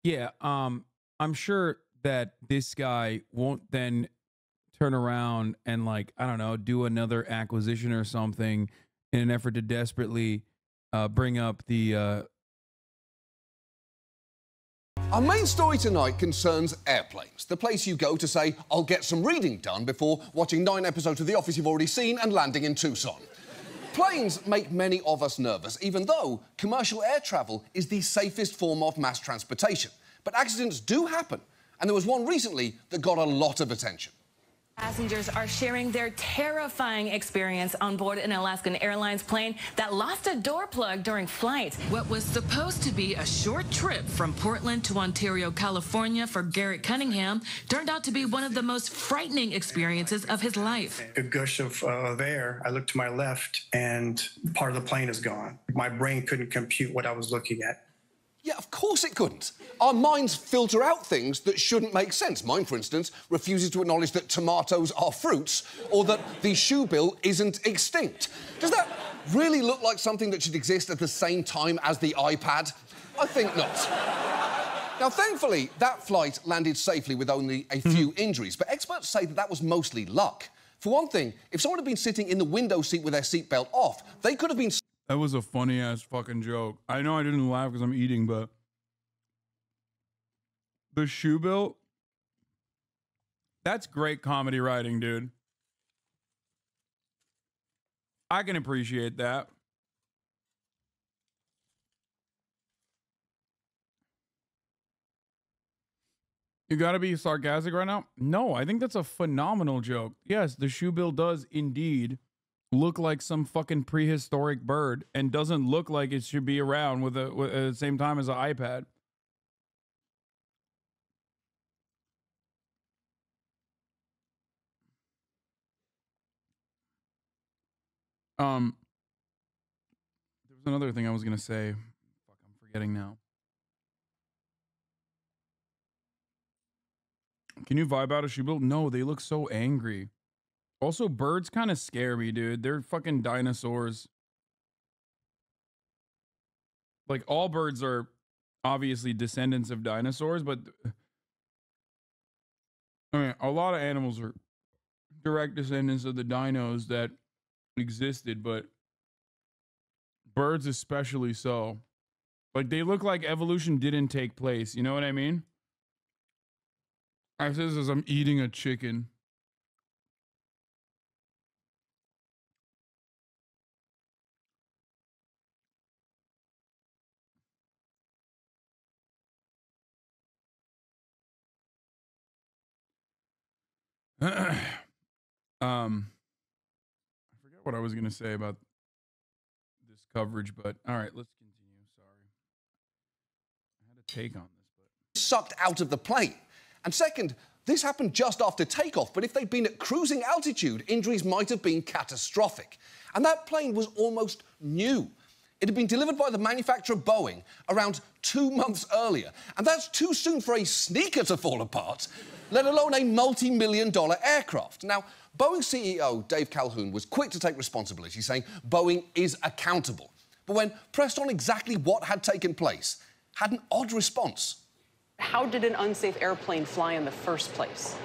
Yeah, I'm sure that this guy won't then turn around and, like, I don't know, do another acquisition or something in an effort to desperately bring up the Our main story tonight concerns airplanes, the place you go to say, I'll get some reading done before watching 9 episodes of The Office you've already seen and landing in Tucson. Planes make many of us nervous, even though commercial air travel is the safest form of mass transportation. But accidents do happen, and there was one recently that got a lot of attention. Passengers are sharing their terrifying experience on board an Alaskan Airlines plane that lost a door plug during flight. What was supposed to be a short trip from Portland to Ontario, California for Garrett Cunningham turned out to be one of the most frightening experiences of his life. A gush of air. I looked to my left, and part of the plane is gone. My brain couldn't compute what I was looking at. Yeah, of course it couldn't. Our minds filter out things that shouldn't make sense. Mine, for instance, refuses to acknowledge that tomatoes are fruits or that the shoe bill isn't extinct. Does that really look like something that should exist at the same time as the iPad? I think not. Now, thankfully, that flight landed safely with only a few injuries, but experts say that that was mostly luck. For one thing, if someone had been sitting in the window seat with their seatbelt off, they could have been... That was a funny ass fucking joke. I know I didn't laugh because I'm eating, but the shoe bill, that's great comedy writing, dude. I can appreciate that. You gotta be sarcastic right now? No, I think that's a phenomenal joke. Yes, the shoe bill does indeed look like some fucking prehistoric bird and doesn't look like it should be around with at the same time as an iPad. There was another thing I was gonna say. Fuck, I'm forgetting now. Can you vibe out a shoe bill? No, they look so angry. Also, birds kind of scare me, dude. They're fucking dinosaurs. Like, all birds are obviously descendants of dinosaurs, but I mean, a lot of animals are direct descendants of the dinos that existed, but birds especially so. Like, they look like evolution didn't take place. You know what I mean? I say this as I'm eating a chicken. I forget what I was gonna say about this coverage, but all right, let's continue. Sorry, I had a take on this, but sucked out of the plane. And second, this happened just after takeoff, but if they'd been at cruising altitude, injuries might have been catastrophic. And that plane was almost new. It had been delivered by the manufacturer Boeing around 2 months earlier. And that's too soon for a sneaker to fall apart, let alone a multi-million-dollar aircraft. Now, Boeing CEO Dave Calhoun was quick to take responsibility, saying Boeing is accountable. But when pressed on exactly what had taken place, had an odd response. How did an unsafe airplane fly in the first place?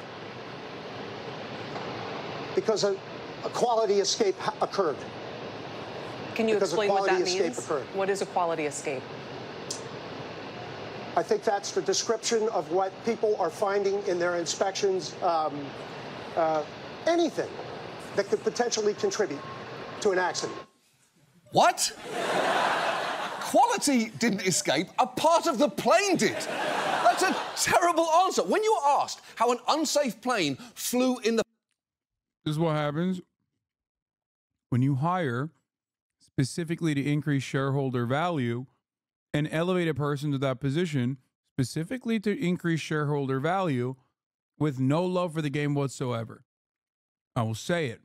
Because a quality escape occurred. Can you explain what that means? Occurred. What is a quality escape? I think that's the description of what people are finding in their inspections. Anything that could potentially contribute to an accident. What? Quality didn't escape, a part of the plane did. That's a terrible answer. When you are asked how an unsafe plane flew in the... this is what happens when you hire specifically to increase shareholder value and elevate a person to that position specifically to increase shareholder value with no love for the game whatsoever. I will say it.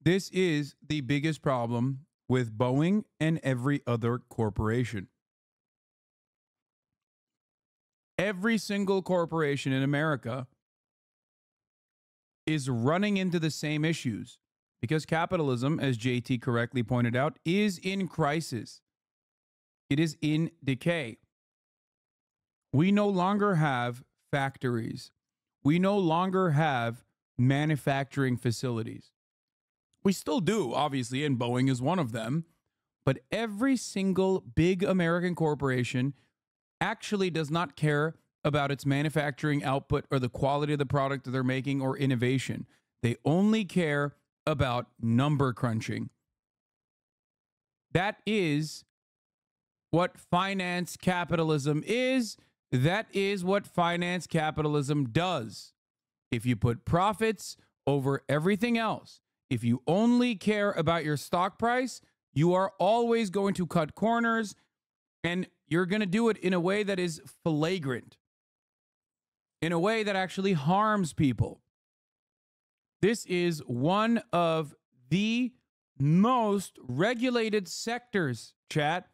This is the biggest problem with Boeing and every other corporation. Every single corporation in America is running into the same issues because capitalism, as JT correctly pointed out, is in crisis. It is in decay. We no longer have factories. We no longer have manufacturing facilities. We still do, obviously, and Boeing is one of them. But every single big American corporation actually does not care about its manufacturing output or the quality of the product that they're making or innovation. They only care about number crunching. That is what finance capitalism is. That is what finance capitalism does. If you put profits over everything else, if you only care about your stock price, you are always going to cut corners, and you're going to do it in a way that is flagrant, in a way that actually harms people. This is one of the most regulated sectors, chat.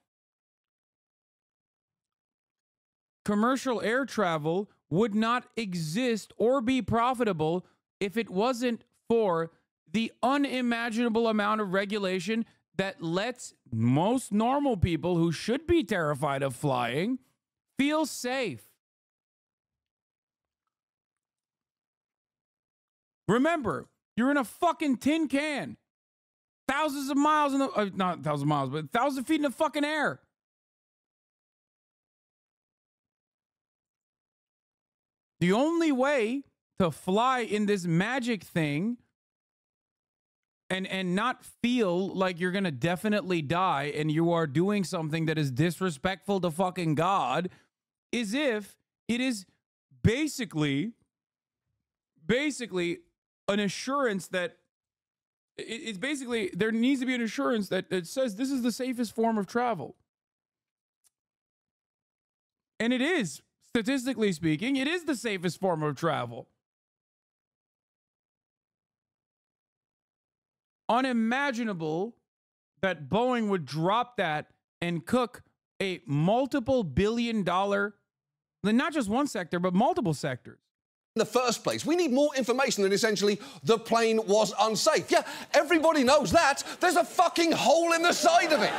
Commercial air travel would not exist or be profitable if it wasn't for the unimaginable amount of regulation that lets most normal people who should be terrified of flying feel safe. Remember, you're in a fucking tin can. Thousands of miles in the, not thousands of miles, but 1,000 feet in the fucking air. The only way to fly in this magic thing and not feel like you're going to definitely die and you are doing something that is disrespectful to fucking God is if it is basically an assurance that it's basically, there needs to be an assurance that it says this is the safest form of travel. And it is, statistically speaking, it is the safest form of travel. Unimaginable that Boeing would drop that and cook a multiple billion-dollar, not just one sector, but multiple sectors. In the first place, we need more information than essentially the plane was unsafe. Yeah, everybody knows that. There's a fucking hole in the side of it.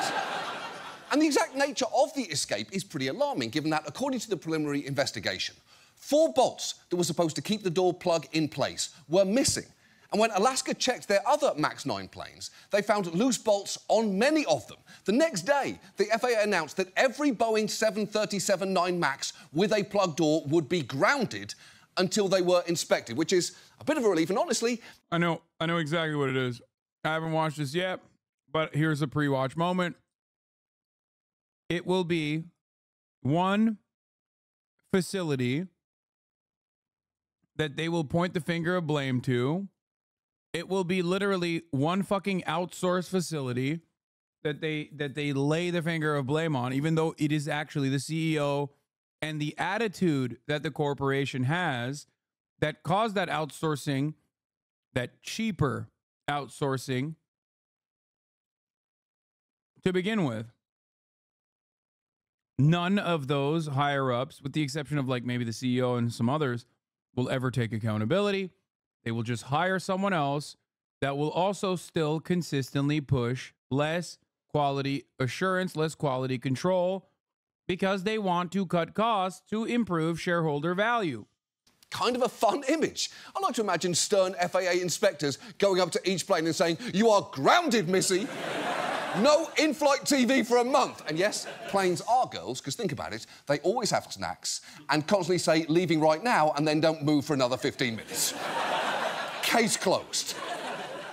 And the exact nature of the escape is pretty alarming, given that, according to the preliminary investigation, 4 bolts that were supposed to keep the door plug in place were missing. And when Alaska checked their other MAX 9 planes, they found loose bolts on many of them. The next day, the FAA announced that every Boeing 737-9 MAX with a plug door would be grounded until they were inspected, which is a bit of a relief. And honestly, I know exactly what it is. I haven't watched this yet, but here's a pre-watch moment. It will be one facility that they will point the finger of blame to. It will be literally one fucking outsourced facility that they lay the finger of blame on, even though it is actually the CEO and the attitude that the corporation has that caused that outsourcing, that cheaper outsourcing to begin with. None of those higher ups, with the exception of like maybe the CEO and some others, will ever take accountability. They will just hire someone else that will also still consistently push less quality assurance, less quality control, because they want to cut costs to improve shareholder value. Kind of a fun image. I like to imagine stern FAA inspectors going up to each plane and saying, "You are grounded, Missy. No in-flight TV for a month." And yes, planes are girls, because think about it, they always have snacks and constantly say, "Leaving right now," and then don't move for another 15 minutes. Case closed.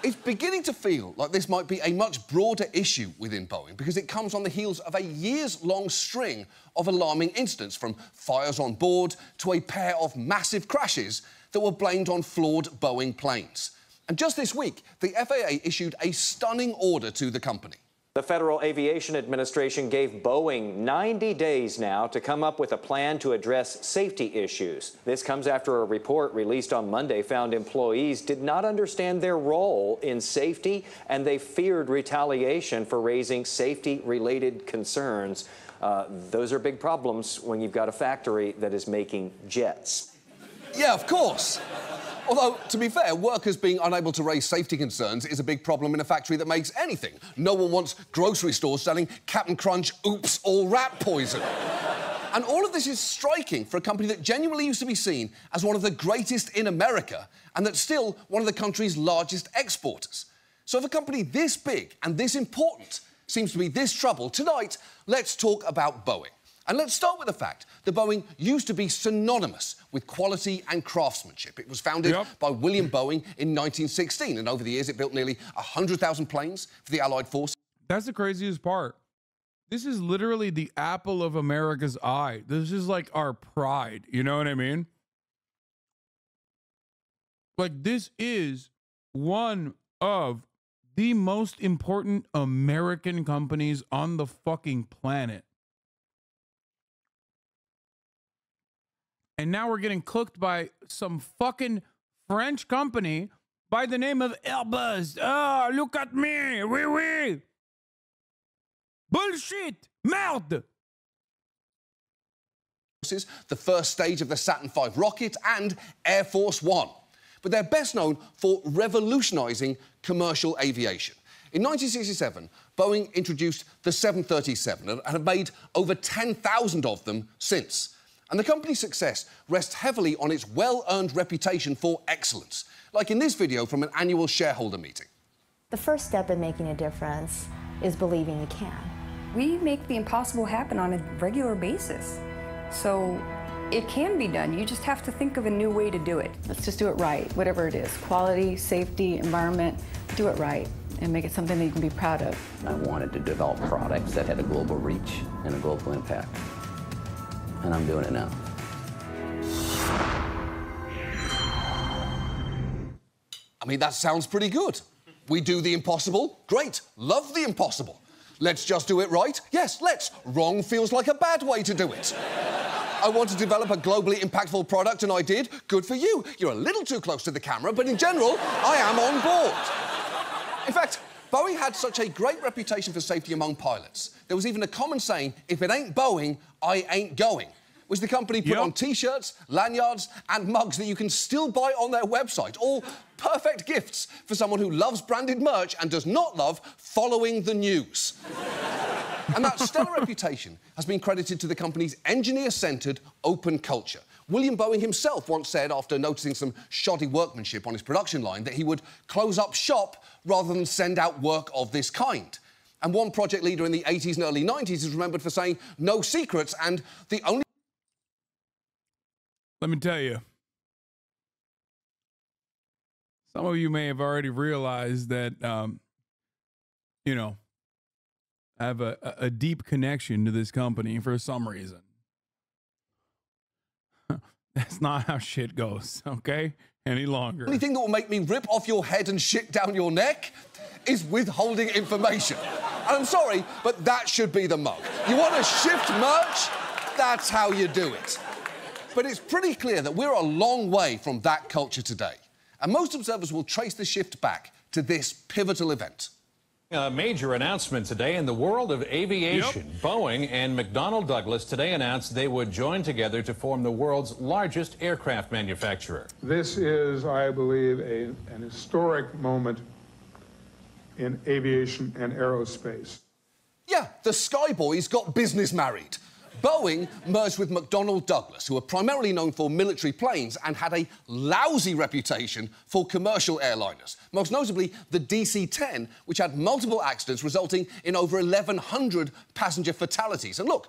It's beginning to feel like this might be a much broader issue within Boeing, because it comes on the heels of a years-long string of alarming incidents, from fires on board to a pair of massive crashes that were blamed on flawed Boeing planes. And just this week, the FAA issued a stunning order to the company. The Federal Aviation Administration gave Boeing 90 days now to come up with a plan to address safety issues. This comes after a report released on Monday found employees did not understand their role in safety, and they feared retaliation for raising safety-related concerns. Those are big problems when you've got a factory that is making jets. Yeah, of course. Although, to be fair, workers being unable to raise safety concerns is a big problem in a factory that makes anything. No one wants grocery stores selling Captain Crunch Oops All Rat poison. And all of this is striking for a company that genuinely used to be seen as one of the greatest in America and that's still one of the country's largest exporters. So if a company this big and this important seems to be this troubled, tonight, let's talk about Boeing. And let's start with the fact that Boeing used to be synonymous with quality and craftsmanship. It was founded by William Boeing in 1916, and over the years it built nearly 100,000 planes for the Allied forces. That's the craziest part. This is literally the apple of America's eye. This is like our pride. You know what I mean? Like, this is one of the most important American companies on the fucking planet. And now we're getting cooked by some fucking French company by the name of Airbus. Oh, look at me. Oui, oui. Bullshit. Merde. The first stage of the Saturn V rocket and Air Force One. But they're best known for revolutionising commercial aviation. In 1967, Boeing introduced the 737 and have made over 10,000 of them since. And the company's success rests heavily on its well-earned reputation for excellence, like in this video from an annual shareholder meeting. The first step in making a difference is believing you can. We make the impossible happen on a regular basis. So it can be done. You just have to think of a new way to do it. Let's just do it right, whatever it is. Quality, safety, environment, do it right and make it something that you can be proud of. I wanted to develop products that had a global reach and a global impact. And I'm doing it now. I mean, that sounds pretty good. We do the impossible. Great. Love the impossible. Let's just do it right. Yes, let's. Wrong feels like a bad way to do it. I want to develop a globally impactful product, and I did. Good for you. You're a little too close to the camera, but in general, I am on board. In fact, Boeing had such a great reputation for safety among pilots. There was even a common saying, if it ain't Boeing, I ain't going, which the company put on T-shirts, lanyards and mugs that you can still buy on their website. All perfect gifts for someone who loves branded merch and does not love following the news. And that stellar reputation has been credited to the company's engineer-centred open culture. William Boeing himself once said, after noticing some shoddy workmanship on his production line, that he would close up shop rather than send out work of this kind. And one project leader in the 80s and early 90s is remembered for saying, no secrets, and the only... Let me tell you, some of you may have already realized that, you know, I have a deep connection to this company for some reason. That's not how shit goes, okay? Any longer. The only thing that will make me rip off your head and shit down your neck is withholding information. And I'm sorry, but that should be the mug. You want to shift merch? That's how you do it. But it's pretty clear that we're a long way from that culture today. And most observers will trace the shift back to this pivotal event. A major announcement today in the world of aviation. Boeing and McDonnell Douglas today announced they would join together to form the world's largest aircraft manufacturer. This is, I believe, an historic moment in aviation and aerospace. Yeah, the Sky Boys got business married. Boeing merged with McDonnell Douglas, who were primarily known for military planes and had a lousy reputation for commercial airliners, most notably the DC-10, which had multiple accidents resulting in over 1,100 passenger fatalities. And look,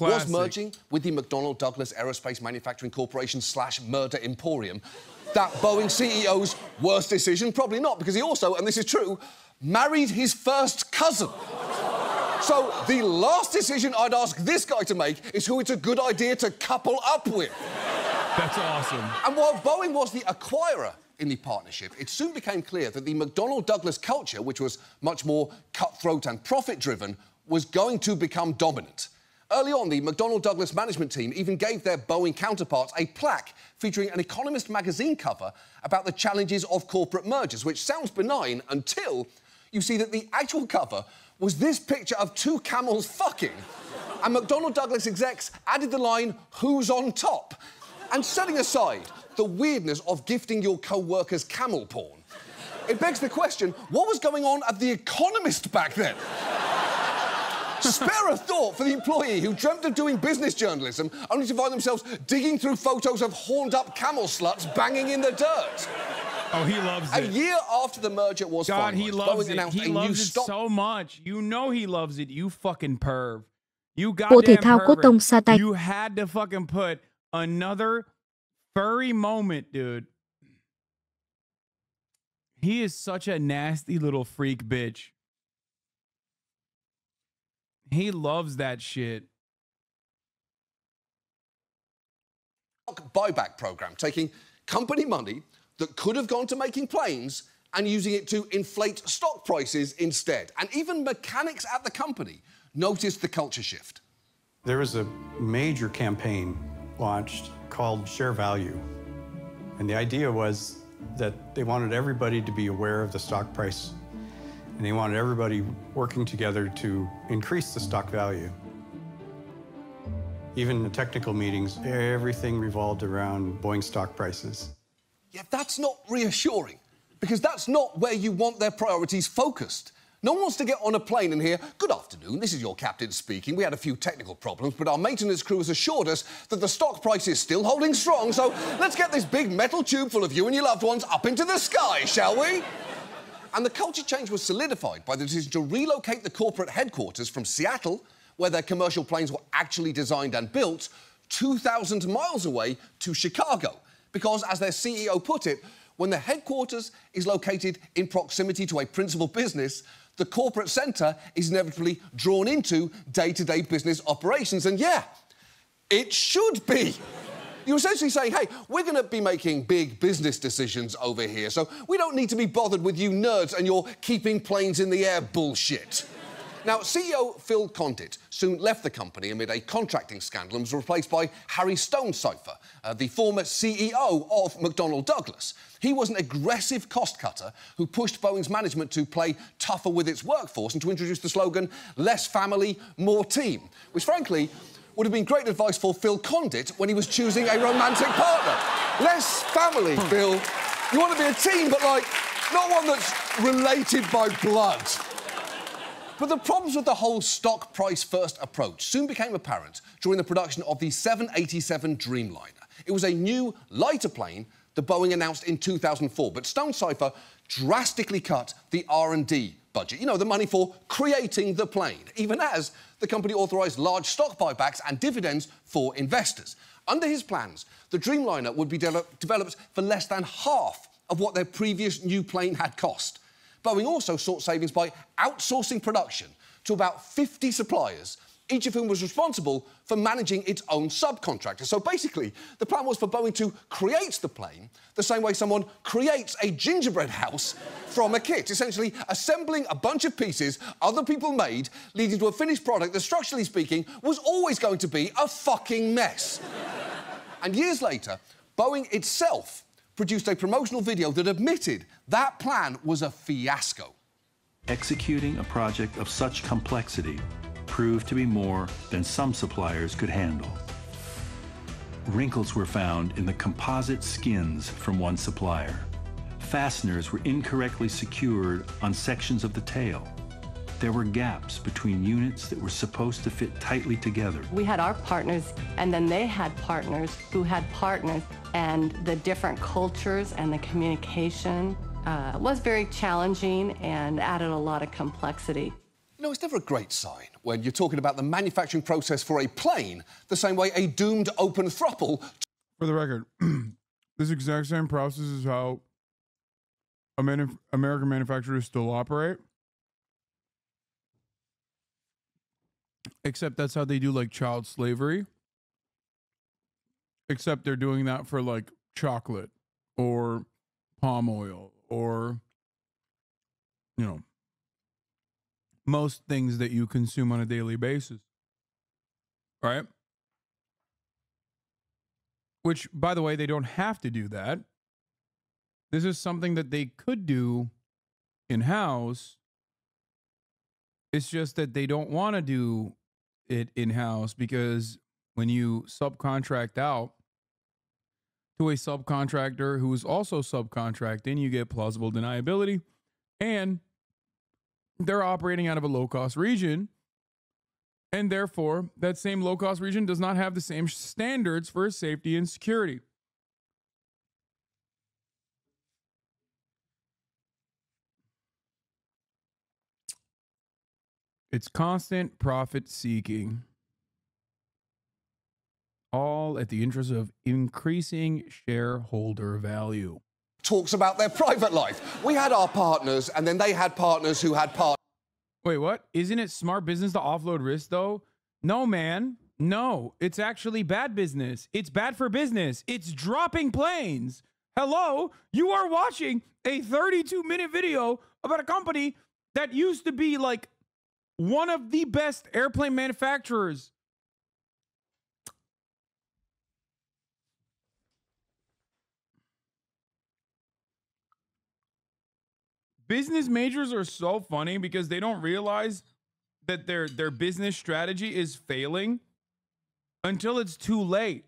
was merging with the McDonnell Douglas Aerospace Manufacturing Corporation / Murder Emporium that Boeing CEO's worst decision? Probably not, because he also, and this is true, married his first cousin. So the last decision I'd ask this guy to make is who it's a good idea to couple up with. That's awesome. And while Boeing was the acquirer in the partnership, it soon became clear that the McDonnell Douglas culture, which was much more cutthroat and profit-driven, was going to become dominant. Early on, the McDonnell Douglas management team even gave their Boeing counterparts a plaque featuring an Economist magazine cover about the challenges of corporate mergers, which sounds benign until you see that the actual cover was this picture of two camels fucking. And McDonnell Douglas execs added the line, "Who's on top?" And setting aside the weirdness of gifting your co-workers camel porn, it begs the question, what was going on at The Economist back then? Spare a thought for the employee who dreamt of doing business journalism only to find themselves digging through photos of horned-up camel sluts banging in the dirt. Oh, he loves it. A year after the merger was God, finalized, he loves Boeing it. announced He a new loves it stock... so much. You know he loves it. You fucking perv. You Bộ thể goddamn thao cốt tông pervert. sa tay. You had to fucking put another furry moment, dude. He is such a nasty little freak bitch. He loves that shit. Buyback program, taking company money that could have gone to making planes and using it to inflate stock prices instead. And even mechanics at the company noticed the culture shift. There was a major campaign launched called Share Value. And the idea was that they wanted everybody to be aware of the stock price, and they wanted everybody working together to increase the stock value. Even in the technical meetings, everything revolved around Boeing stock prices. Yeah, that's not reassuring, because that's not where you want their priorities focused. No one wants to get on a plane and hear, "Good afternoon, this is your captain speaking. We had a few technical problems, but our maintenance crew has assured us that the stock price is still holding strong, so let's get this big metal tube full of you and your loved ones up into the sky, shall we?" And the culture change was solidified by the decision to relocate the corporate headquarters from Seattle, where their commercial planes were actually designed and built, 2,000 miles away to Chicago. Because, as their CEO put it, when the headquarters is located in proximity to a principal business, the corporate centre is inevitably drawn into day-to-day business operations. And yeah, it should be. You're essentially saying, hey, we're going to be making big business decisions over here, so we don't need to be bothered with you nerds and your keeping planes in the air bullshit. Now, CEO Phil Condit soon left the company amid a contracting scandal and was replaced by Harry Stonecipher, the former CEO of McDonnell Douglas. He was an aggressive cost-cutter who pushed Boeing's management to play tougher with its workforce and to introduce the slogan, "Less family, more team," which, frankly, would have been great advice for Phil Condit when he was choosing a romantic partner. Less family, Phil. You want to be a team, but, like, not one that's related by blood. But the problems with the whole stock price first approach soon became apparent during the production of the 787 Dreamliner. It was a new, lighter plane that Boeing announced in 2004, but Stonecipher drastically cut the R&D budget. You know, the money for creating the plane, even as the company authorised large stock buybacks and dividends for investors. Under his plans, the Dreamliner would be developed for less than half of what their previous new plane had cost. Boeing also sought savings by outsourcing production to about 50 suppliers, each of whom was responsible for managing its own subcontractors. So basically, the plan was for Boeing to create the plane the same way someone creates a gingerbread house from a kit, essentially assembling a bunch of pieces other people made, leading to a finished product that, structurally speaking, was always going to be a fucking mess. And years later, Boeing itself produced a promotional video that admitted that plan was a fiasco. Executing a project of such complexity proved to be more than some suppliers could handle. Wrinkles were found in the composite skins from one supplier. Fasteners were incorrectly secured on sections of the tail. There were gaps between units that were supposed to fit tightly together. We had our partners, and then they had partners who had partners, and the different cultures and the communication was very challenging and added a lot of complexity. You know, it's never a great sign when you're talking about the manufacturing process for a plane the same way a doomed open throttle... For the record, this exact same process is how American manufacturers still operate. Except that's how they do, like, child slavery. Except they're doing that for, like, chocolate or palm oil or, you know, most things that you consume on a daily basis. Right? Which, by the way, they don't have to do that. This is something that they could do in-house. It's just that they don't want to do it in-house because when you subcontract out to a subcontractor who is also subcontracting, you get plausible deniability, and they're operating out of a low-cost region, And therefore, that same low-cost region does not have the same standards for safety and security. It's constant profit seeking, all at the interest of increasing shareholder value. Talks about their private life. We had our partners, and then they had partners who had partners. Wait, what? Isn't it smart business to offload risk, though? No, man. No, it's actually bad business. It's bad for business. It's dropping planes. Hello? You are watching a 32-minute video about a company that used to be like one of the best airplane manufacturers. Business majors are so funny because they don't realize that their business strategy is failing until it's too late.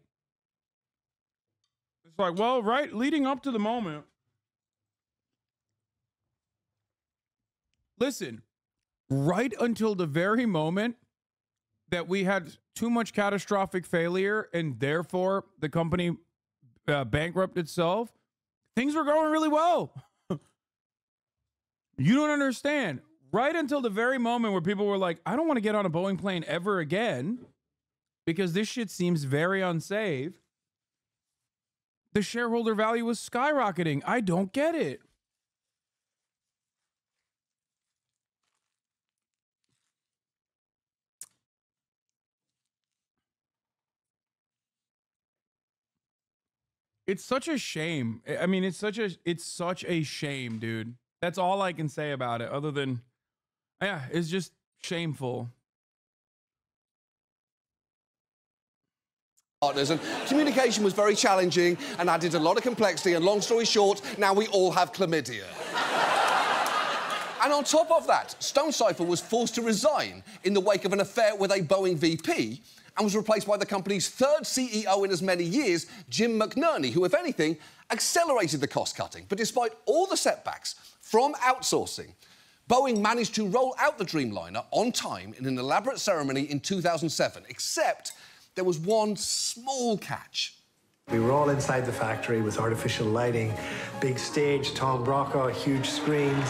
It's like, well, right, leading up to the moment. Listen, right until the very moment that we had too much catastrophic failure and therefore the company bankrupted itself, things were going really well. You don't understand. Right until the very moment where people were like, I don't want to get on a Boeing plane ever again because this shit seems very unsafe, the shareholder value was skyrocketing. I don't get it. It's such a shame. I mean, it's such a shame, dude. That's all I can say about it, other than, yeah, it's just shameful. Partners, and communication was very challenging and added a lot of complexity, and long story short, now we all have chlamydia. And on top of that, Stonecipher was forced to resign in the wake of an affair with a Boeing VP and was replaced by the company's third CEO in as many years, Jim McNerney, who, if anything, accelerated the cost-cutting. But despite all the setbacks from outsourcing, Boeing managed to roll out the Dreamliner on time in an elaborate ceremony in 2007, except there was one small catch. We were all inside the factory with artificial lighting, big stage, Tom Brokaw, huge screens.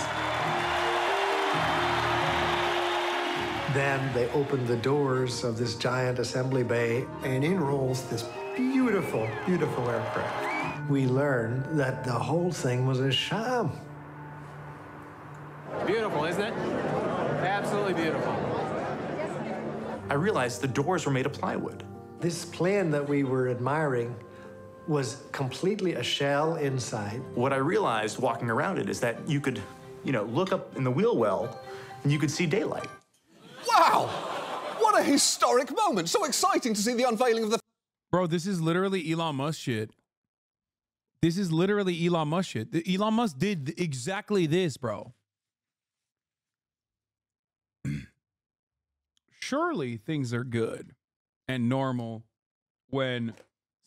Then they opened the doors of this giant assembly bay, and in rolls this beautiful, beautiful aircraft. We learned that the whole thing was a sham. Beautiful, isn't it? Absolutely beautiful. I realized the doors were made of plywood. This plane that we were admiring was completely a shell inside. What I realized walking around it is that you could, look up in the wheel well and you could see daylight. Wow! What a historic moment. So exciting to see the unveiling of the... Bro, this is literally Elon Musk shit. This is literally Elon Musk shit. Elon Musk did exactly this, bro. Surely things are good and normal when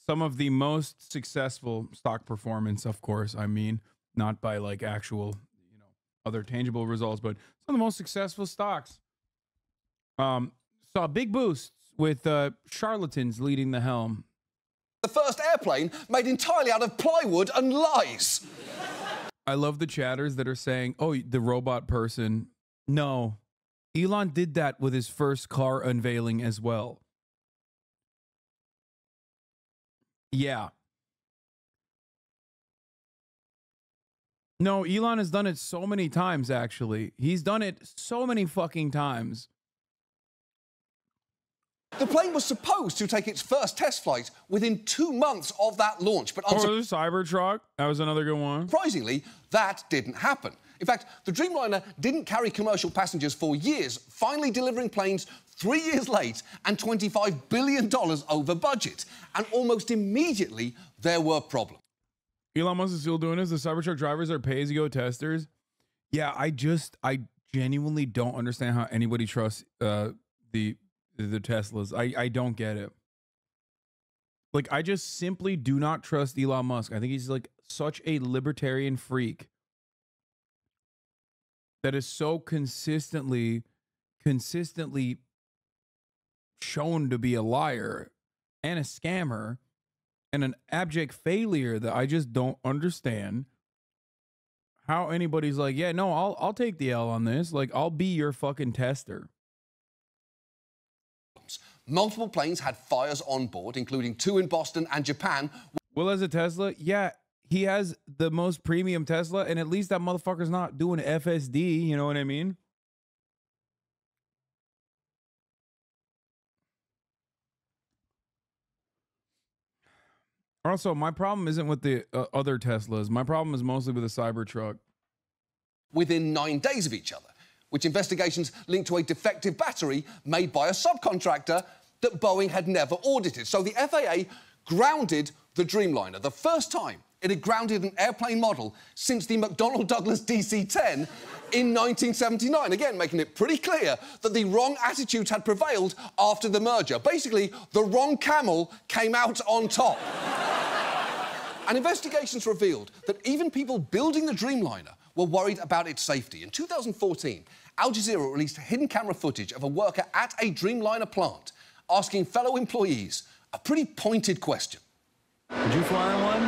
some of the most successful stock performance, of course, I mean, not by like actual, other tangible results, but some of the most successful stocks saw big boosts with charlatans leading the helm. The first airplane made entirely out of plywood and lies. I love the chatters that are saying, oh, the robot person. No, Elon did that with his first car unveiling as well. Yeah. No, Elon has done it so many times, actually. He's done it so many fucking times. The plane was supposed to take its first test flight within 2 months of that launch, but... the Cybertruck, that was another good one. Surprisingly, that didn't happen. In fact, the Dreamliner didn't carry commercial passengers for years, finally delivering planes 3 years late and $25 billion over budget. And almost immediately, there were problems. Elon Musk is still doing this. The Cybertruck drivers are pay-as-you-go testers. Yeah, I genuinely don't understand how anybody trusts the Teslas. I don't get it. Like, I just simply do not trust Elon Musk. I think he's like such a libertarian freak that is so consistently shown to be a liar and a scammer and an abject failure that I just don't understand how anybody's like, yeah, no, I'll take the L on this. Like, I'll be your fucking tester. Multiple planes had fires on board, including 2 in Boston and Japan. Will has a Tesla? Yeah, he has the most premium Tesla, and at least that motherfucker's not doing FSD, you know what I mean? Also, my problem isn't with the other Teslas. My problem is mostly with the Cybertruck. Within 9 days of each other, which investigations linked to a defective battery made by a subcontractor that Boeing had never audited. So the FAA grounded the Dreamliner, the first time it had grounded an airplane model since the McDonnell Douglas DC-10 in 1979. Again, making it pretty clear that the wrong attitudes had prevailed after the merger. Basically, the wrong camel came out on top. And investigations revealed that even people building the Dreamliner were worried about its safety. In 2014, Al Jazeera released hidden camera footage of a worker at a Dreamliner plant asking fellow employees a pretty pointed question. Would you fly on one?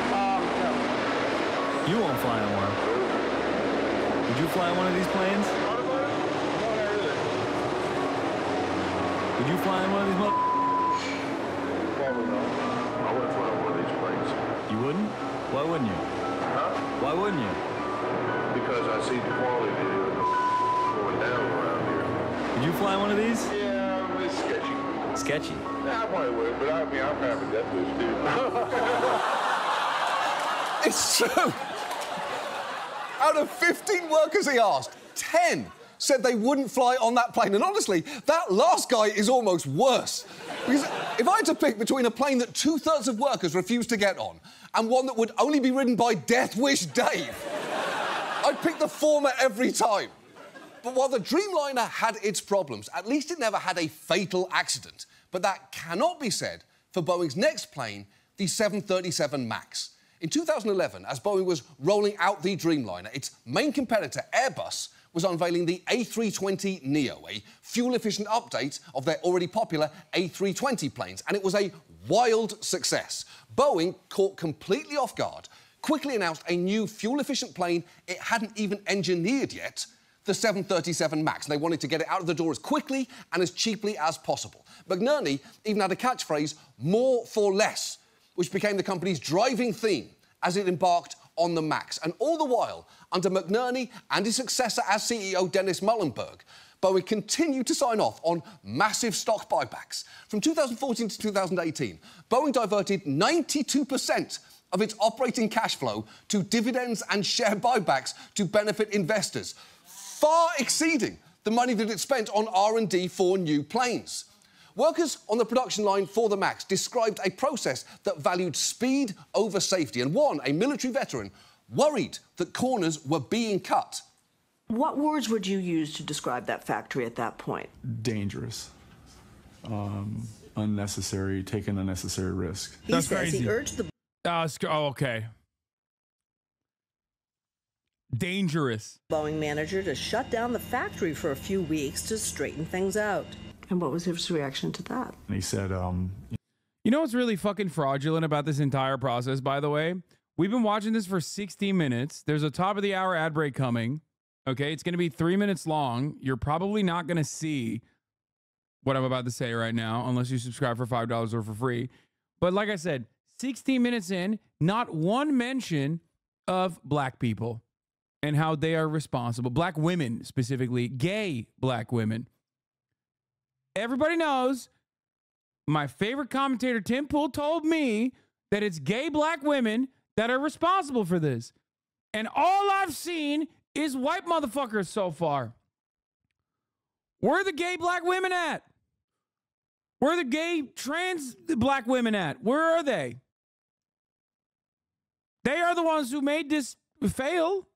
No. You won't fly on one. Would you fly on one of these planes? Would you fly on one of these Probably not. I wouldn't fly on one of these planes. You wouldn't? Why wouldn't you? Huh? Why wouldn't you? Because I see the quality going down around here. Would you fly one of these? Yeah, it's sketchy. Sketchy? Yeah, I probably would, but I mean, I'm having death wish, dude. It's true. Out of 15 workers he asked, 10 said they wouldn't fly on that plane. And honestly, that last guy is almost worse. Because if I had to pick between a plane that 2/3 of workers refused to get on and one that would only be ridden by Death Wish Dave, I'd pick the former every time. But while the Dreamliner had its problems, at least it never had a fatal accident. But that cannot be said for Boeing's next plane, the 737 MAX. In 2011, as Boeing was rolling out the Dreamliner, its main competitor, Airbus, was unveiling the A320neo, a fuel-efficient update of their already popular A320 planes, and it was a wild success. Boeing, caught completely off guard, quickly announced a new fuel-efficient plane it hadn't even engineered yet, the 737 MAX. They wanted to get it out of the door as quickly and as cheaply as possible. McNerney even had a catchphrase, more for less, which became the company's driving theme as it embarked on the MAX. And all the while, under McNerney and his successor as CEO, Dennis Muhlenberg, Boeing continued to sign off on massive stock buybacks. From 2014 to 2018, Boeing diverted 92% of its operating cash flow to dividends and share buybacks to benefit investors, far exceeding the money that it spent on R&D for new planes. Workers on the production line for the MAX described a process that valued speed over safety, and one, a military veteran, worried that corners were being cut. What words would you use to describe that factory at that point? Dangerous. Unnecessary, taking unnecessary risk. He says he urged the... okay. Dangerous. Boeing manager to shut down the factory for a few weeks to straighten things out. And what was his reaction to that? And he said, You know what's really fucking fraudulent about this entire process, by the way? We've been watching this for 60 minutes. There's a top of the hour ad break coming. Okay, it's going to be 3 minutes long. You're probably not going to see what I'm about to say right now, unless you subscribe for $5 or for free. But like I said, 16 minutes in, not one mention of black people and how they are responsible. Black women, specifically, gay black women. Everybody knows my favorite commentator, Tim Pool, told me that it's gay black women that are responsible for this. And all I've seen is white motherfuckers so far. Where are the gay black women at? Where are the gay trans black women at? Where are they? They are the ones who made this fail.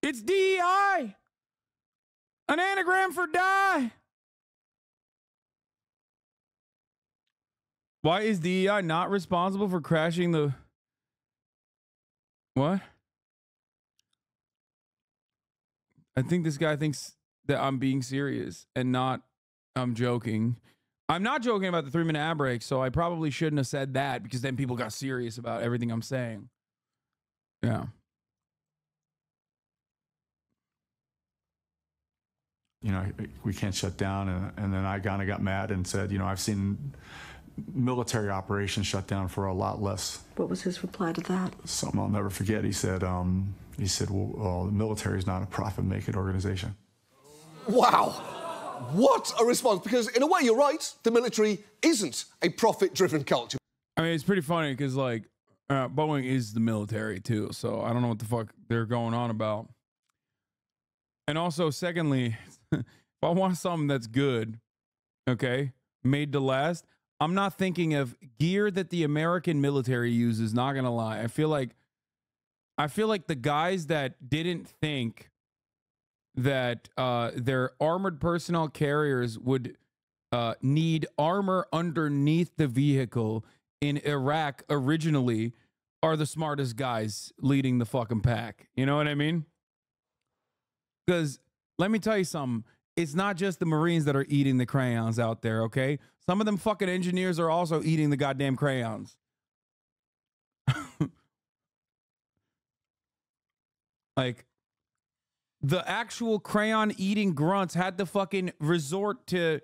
It's DEI. An anagram for die. Why is DEI not responsible for crashing the... What? I think this guy thinks that I'm being serious and not I'm joking. I'm not joking about the 3-minute ad break, so I probably shouldn't have said that because then people got serious about everything I'm saying. Yeah. You know, we can't shut down. And then I kind of got mad and said, you know, I've seen military operations shut down for a lot less. What was his reply to that? Something I'll never forget. He said, well, the military is not a profit-making organization. Wow. What a response, because in a way you're right, the military isn't a profit-driven culture. I mean, it's pretty funny because, like, Boeing is the military, too, so I don't know what the fuck they're going on about. And also, secondly, if I want something that's good, okay, made to last, I'm not thinking of gear that the American military uses, not gonna lie. I feel like the guys that didn't think that their armored personnel carriers would need armor underneath the vehicle in Iraq originally are the smartest guys leading the fucking pack. You know what I mean? Because let me tell you something. It's not just the Marines that are eating the crayons out there, okay? Some of them fucking engineers are also eating the goddamn crayons. Like, the actual crayon eating grunts had to fucking resort to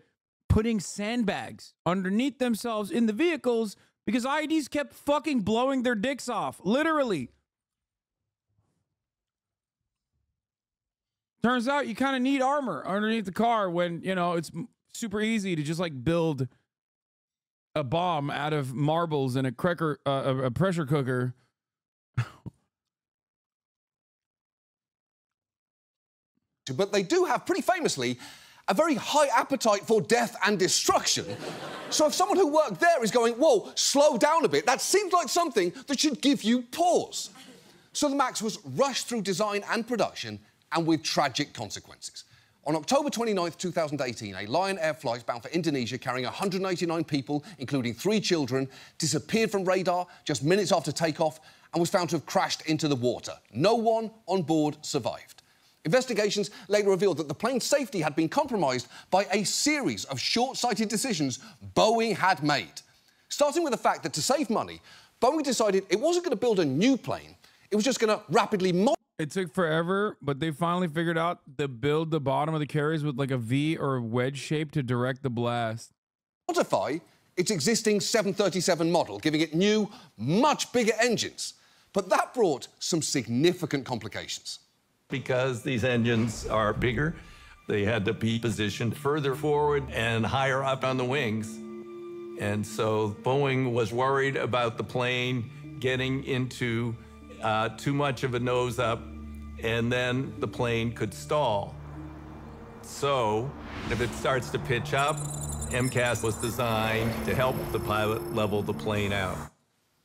putting sandbags underneath themselves in the vehicles because IEDs kept fucking blowing their dicks off. Literally. Turns out you kind of need armor underneath the car when, you know, it's super easy to just like build a bomb out of marbles and a pressure cooker. But they do have, pretty famously, a very high appetite for death and destruction. So if someone who worked there is going, whoa, slow down a bit, that seems like something that should give you pause. So the MAX was rushed through design and production, and with tragic consequences. On October 29th, 2018, a Lion Air flight bound for Indonesia carrying 189 people, including 3 children, disappeared from radar just minutes after takeoff and was found to have crashed into the water. No one on board survived. Investigations later revealed that the plane's safety had been compromised by a series of short-sighted decisions Boeing had made. Starting with the fact that to save money, Boeing decided it wasn't going to build a new plane, it was just going to rapidly It took forever, but they finally figured out to build the bottom of the carriers with like a V or a wedge shape to direct the blast. modify its existing 737 model, giving it new, much bigger engines. But that brought some significant complications. Because these engines are bigger, they had to be positioned further forward and higher up on the wings. And so Boeing was worried about the plane getting into too much of a nose up, and then the plane could stall. So if it starts to pitch up, MCAS was designed to help the pilot level the plane out.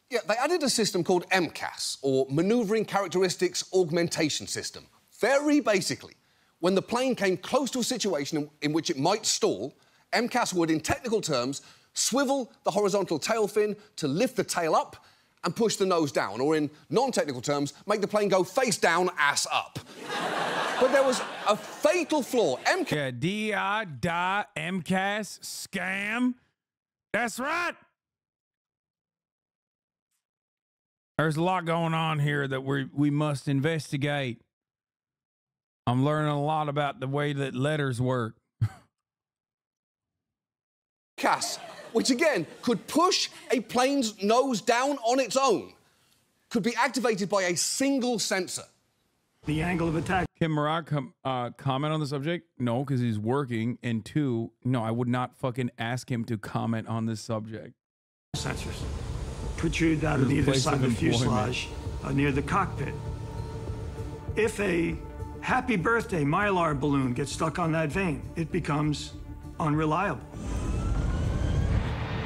Yeah, they added a system called MCAS, or Maneuvering Characteristics Augmentation System. Very basically, when the plane came close to a situation in which it might stall, MCAS would, in technical terms, swivel the horizontal tail fin to lift the tail up and push the nose down, or in non-technical terms, make the plane go face down, ass up. But there was a fatal flaw. MCAS scam. That's right. There's a lot going on here that we must investigate. I'm learning a lot about the way that letters work. MCAS, which again could push a plane's nose down on its own, could be activated by a single sensor. The angle of attack. Can Murat comment on the subject? No, because he's working. And 2, no, I would not fucking ask him to comment on this subject. Sensors protrude out of either side of the fuselage near the cockpit. If a happy birthday Mylar balloon gets stuck on that vane, it becomes unreliable.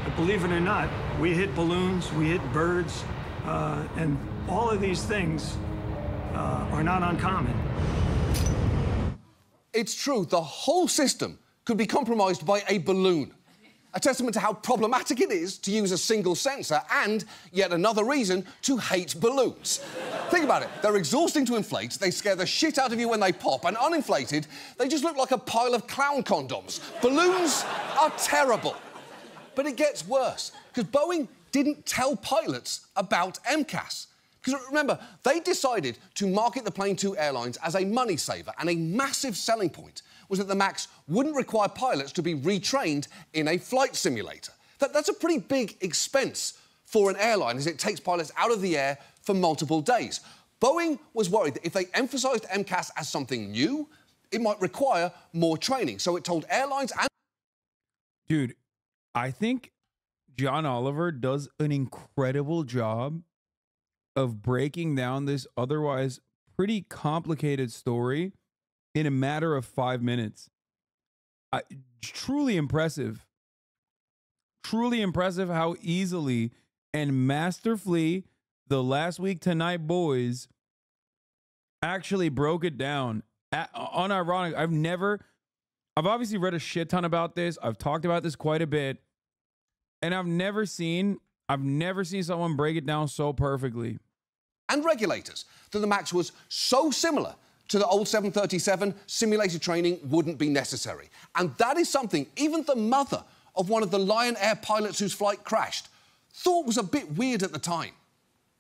But believe it or not, we hit balloons, we hit birds, and all of these things are not uncommon. It's true, the whole system could be compromised by a balloon. A testament to how problematic it is to use a single sensor, and yet another reason to hate balloons. Think about it. They're exhausting to inflate, they scare the shit out of you when they pop, and uninflated, they just look like a pile of clown condoms. Balloons are terrible. But it gets worse, because Boeing didn't tell pilots about MCAS. Because remember, they decided to market the plane to airlines as a money saver, and a massive selling point was that the MAX wouldn't require pilots to be retrained in a flight simulator. That's a pretty big expense for an airline, as it takes pilots out of the air for multiple days. Boeing was worried that if they emphasised MCAS as something new, it might require more training. So it told airlines and... Dude, I think John Oliver does an incredible job of breaking down this otherwise pretty complicated story in a matter of 5 minutes. Truly impressive. Truly impressive how easily and masterfully the Last Week Tonight boys actually broke it down. Unironic. I've obviously read a shit ton about this. I've talked about this quite a bit. And I've never seen someone break it down so perfectly. And regulators that the MAX was so similar to the old 737, simulator training wouldn't be necessary. And that is something even the mother of one of the Lion Air pilots whose flight crashed thought was a bit weird at the time.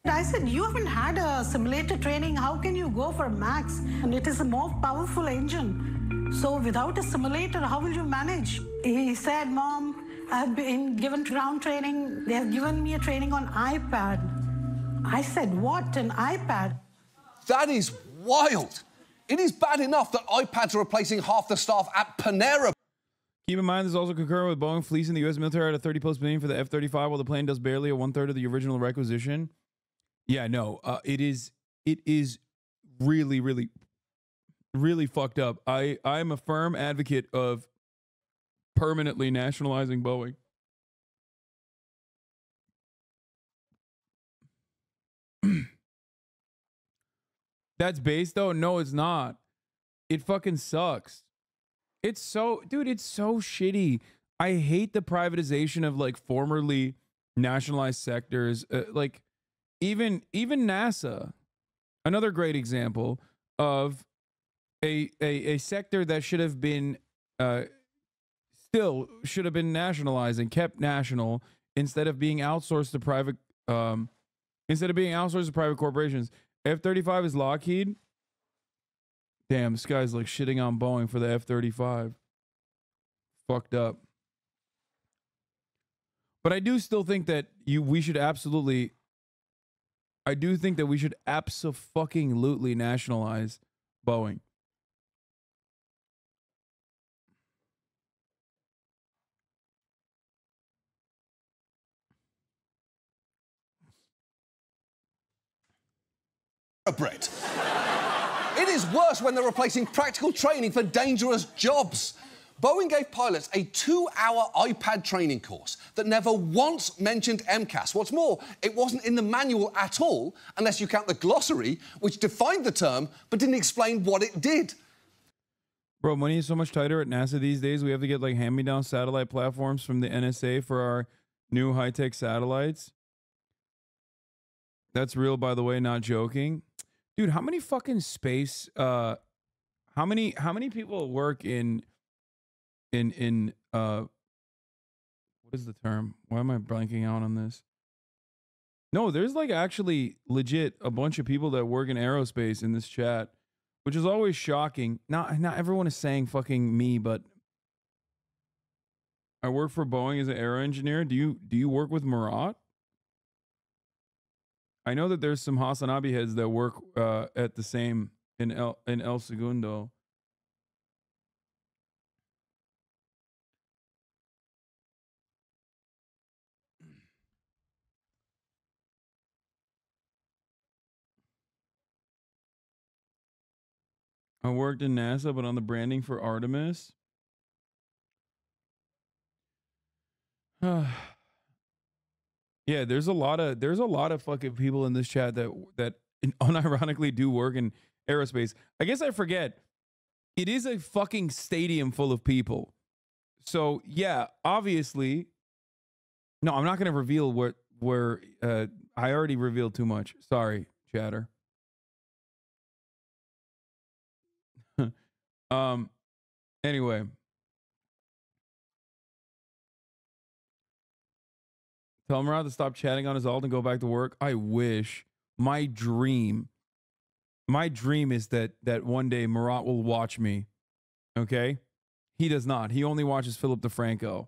I said, you haven't had a simulator training, how can you go for a MAX? And it is a more powerful engine. So without a simulator, how will you manage? He said, Mom, I've been given ground training. They have given me a training on iPad. I said, what, an iPad? That is wild. It is bad enough that iPads are replacing half the staff at Panera. Keep in mind, this is also concurrent with Boeing fleecing the U.S. military at a 30+ billion for the F-35, while the plane does barely a 1/3 of the original requisition. Yeah, no, it is really, really, really fucked up. I'm a firm advocate of permanently nationalizing Boeing. That's base though? No, it's not. It fucking sucks. It's so, dude, it's so shitty. I hate the privatization of like formerly nationalized sectors. Like even NASA, another great example of a sector that should have been still should have been nationalized and kept national instead of being outsourced to private corporations. F-35 is Lockheed. Damn, this guy's like shitting on Boeing for the F-35. Fucked up. But I do still think that we should absolutely abso-fucking-lutely nationalize Boeing. Brett. It is worse when they're replacing practical training for dangerous jobs. Boeing gave pilots a 2-hour iPad training course that never once mentioned MCAS. What's more, it wasn't in the manual at all, unless you count the glossary, which defined the term but didn't explain what it did. Bro, money is so much tighter at NASA these days. We have to get like hand-me-down satellite platforms from the NSA for our new high-tech satellites. That's real, by the way, not joking. Dude, how many fucking space how many people work in what is the term? Why am I blanking out on this? No, there's like actually legit a bunch of people that work in aerospace in this chat, which is always shocking. Not everyone is saying fucking me, but I work for Boeing as an aero engineer. Do you work with Murat? I know that there's some HasanAbi heads that work at the same in El Segundo. I worked in NASA, but on the branding for Artemis. Yeah, there's a lot of fucking people in this chat that unironically do work in aerospace. I guess I forget. It is a fucking stadium full of people. So yeah, obviously, no, I'm not going to reveal where I already revealed too much. Sorry, chatter. Anyway, tell Murad to stop chatting on his alt and go back to work. I wish. My dream is that one day Murat will watch me. Okay? He does not. He only watches Philip DeFranco.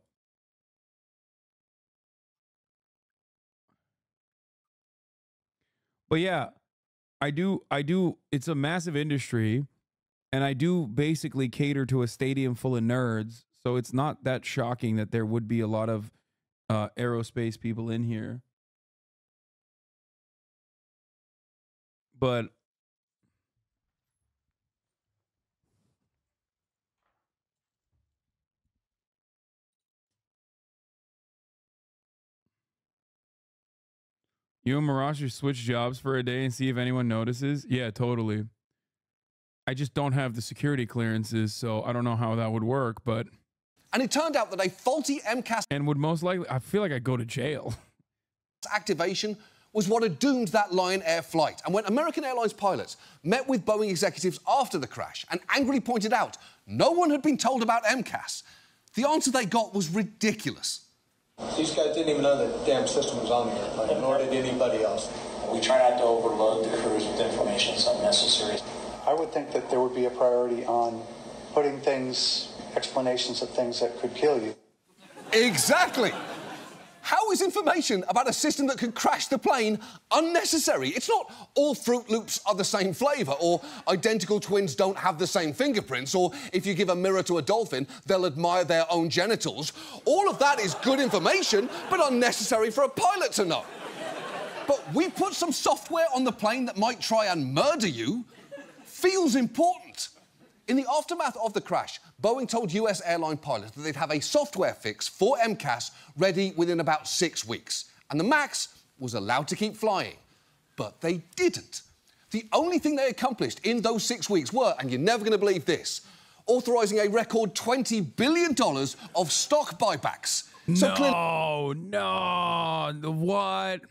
But yeah, I do it's a massive industry, and I do basically cater to a stadium full of nerds, so it's not that shocking that there would be a lot of aerospace people in here. But you and Mirage should switch jobs for a day and see if anyone notices. Yeah, totally. I just don't have the security clearances, so I don't know how that would work, but... And it turned out that a faulty MCAS... And would most likely... I feel like I'd go to jail. ...activation was what had doomed that Lion Air flight. And when American Airlines pilots met with Boeing executives after the crash and angrily pointed out no one had been told about MCAS, the answer they got was ridiculous. These guys didn't even know the damn system was on the airplane, nor did anybody else. We try not to overload the crews with information that's unnecessary. I would think that there would be a priority on putting explanations of things that could kill you. Exactly. How is information about a system that could crash the plane unnecessary? It's not all Fruit Loops are the same flavour, or identical twins don't have the same fingerprints, or if you give a mirror to a dolphin, they'll admire their own genitals. All of that is good information, but unnecessary for a pilot to know. But we put some software on the plane that might try and murder you. Feels important. In the aftermath of the crash, Boeing told US airline pilots that they'd have a software fix for MCAS ready within about 6 weeks. And the MAX was allowed to keep flying. But they didn't. The only thing they accomplished in those 6 weeks were, and you're never going to believe this, authorising a record $20 billion of stock buybacks. No, what?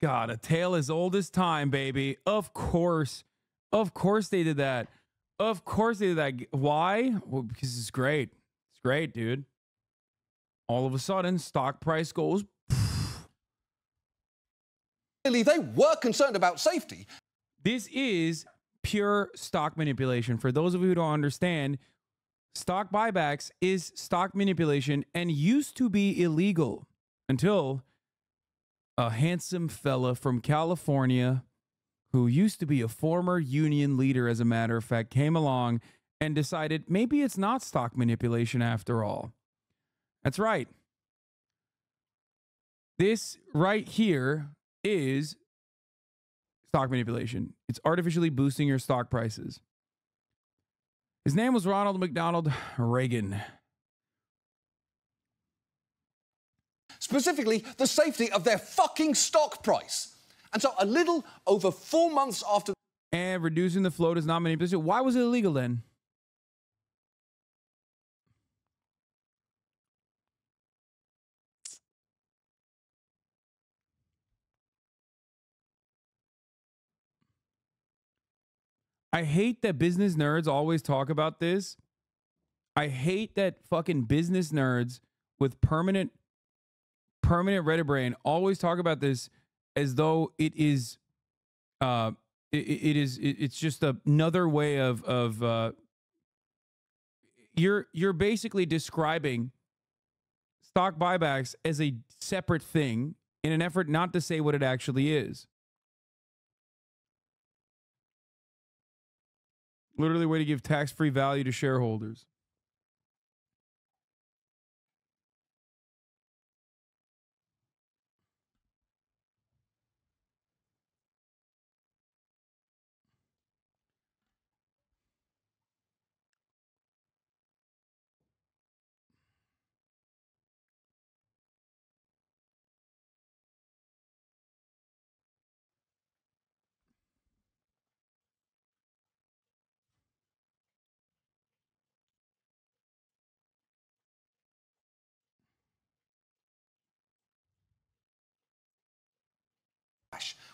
God, a tale as old as time, baby. Of course they did that. Of course they did that. Why? Well, because it's great. It's great, dude. All of a sudden, stock price goes. Clearly, they were concerned about safety. This is pure stock manipulation. For those of you who don't understand, stock buybacks is stock manipulation and used to be illegal until a handsome fella from California, who used to be a former union leader, as a matter of fact, came along and decided maybe it's not stock manipulation after all. That's right. This right here is stock manipulation. It's artificially boosting your stock prices. His name was Ronald McDonald Reagan. Specifically, the safety of their fucking stock price. And so a little over 4 months after... And reducing the float is not manipulation. Why was it illegal then? I hate that business nerds always talk about this. I hate that fucking business nerds with permanent Reddit brain always talk about this as though it is it's just another way of you're basically describing stock buybacks as a separate thing in an effort not to say what it actually is. Literally a way to give tax-free value to shareholders.